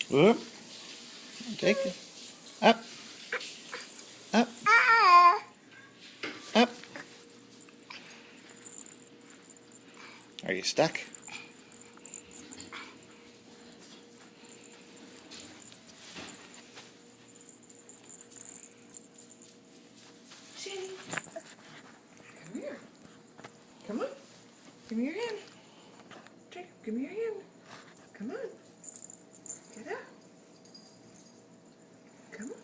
Whoop. Take it. Up. Up. Up. Are you stuck? Jenny, come here. Come on. Give me your hand. Jacob, give me your hand. Come on. Get up. Come on.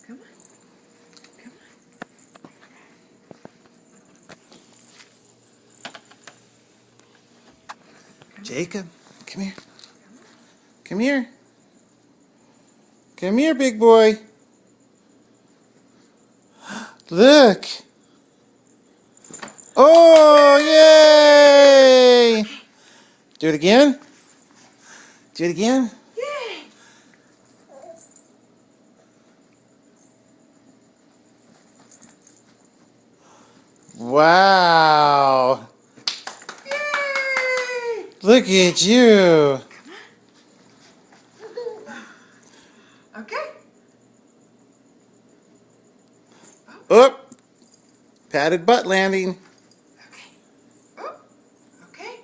Come on. Come on. Jacob, come here. Come here. Come here, big boy. Look. Oh, yay! Do it again. Do it again. Yay! Wow. Yay! Look at you. Okay. Oh, padded butt landing. Okay. Oh, okay.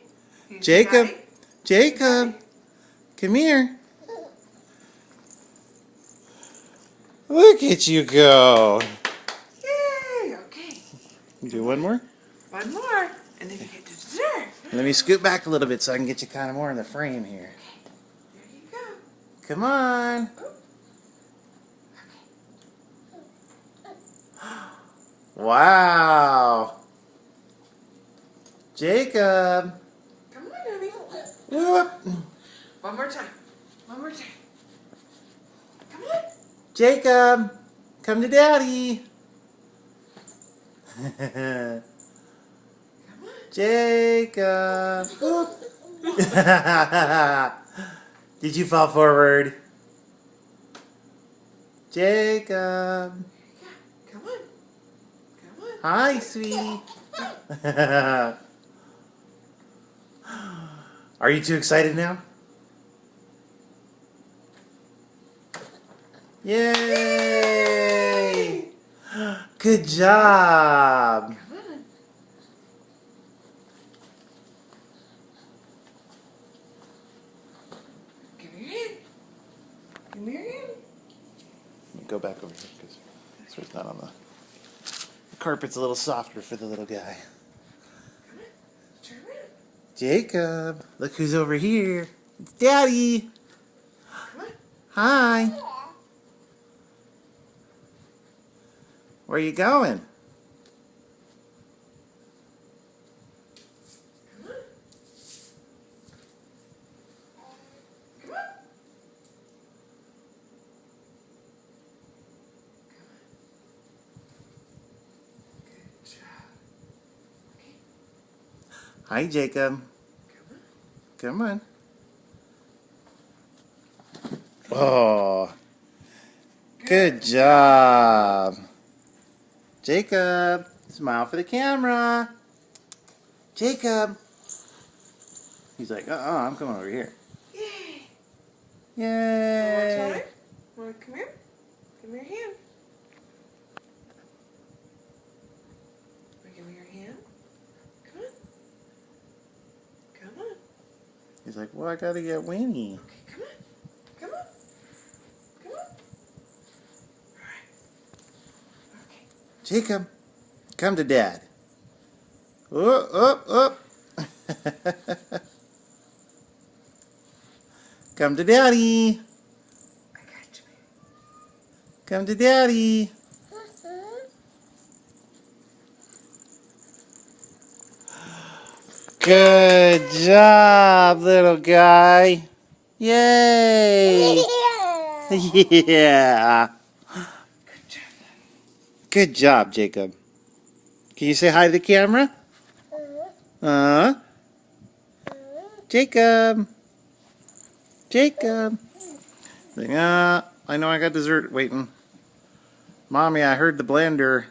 Here's Jacob, Daddy. Jacob, come here. Look at you go. Yay! Okay. Do one more. One more, and then you get dessert. Let me scoot back a little bit so I can get you kind of more in the frame here. There you go. Come on. Wow. Jacob. Come on, honey. Whoop. One more time. One more time. Come on. Jacob, come to Daddy. Come on. Jacob. Did you fall forward? Jacob. Come on. Come on. Hi, sweetie. Are you too excited now? Yay! Good job. Come on. Give me your hand. Give me your hand. Go back over here because so it's not on the carpet's a little softer for the little guy. Come on. Turn around. Jacob, look who's over here. It's Daddy. Come on. Hi. Where you going? Come on. Come on. Good job. Okay. Hi, Jacob. Come on. Come on. Oh, good job. Jacob, smile for the camera. Jacob. He's like, I'm coming over here. Yay. Yay. One more time. Want to come here? Give me your hand. Give me your hand. Come on. Come on. He's like, well, I gotta get Winnie. Okay, come on. Come on. Come on. All right. Okay. Jacob, come to Dad. Oh. Come to Daddy. I got you, baby. Come to Daddy. Good job, little guy. Yay. Yeah. Good job. Good job, Jacob. Can you say hi to the camera? Jacob. Jacob. I know I got dessert waiting. Mommy, I heard the blender.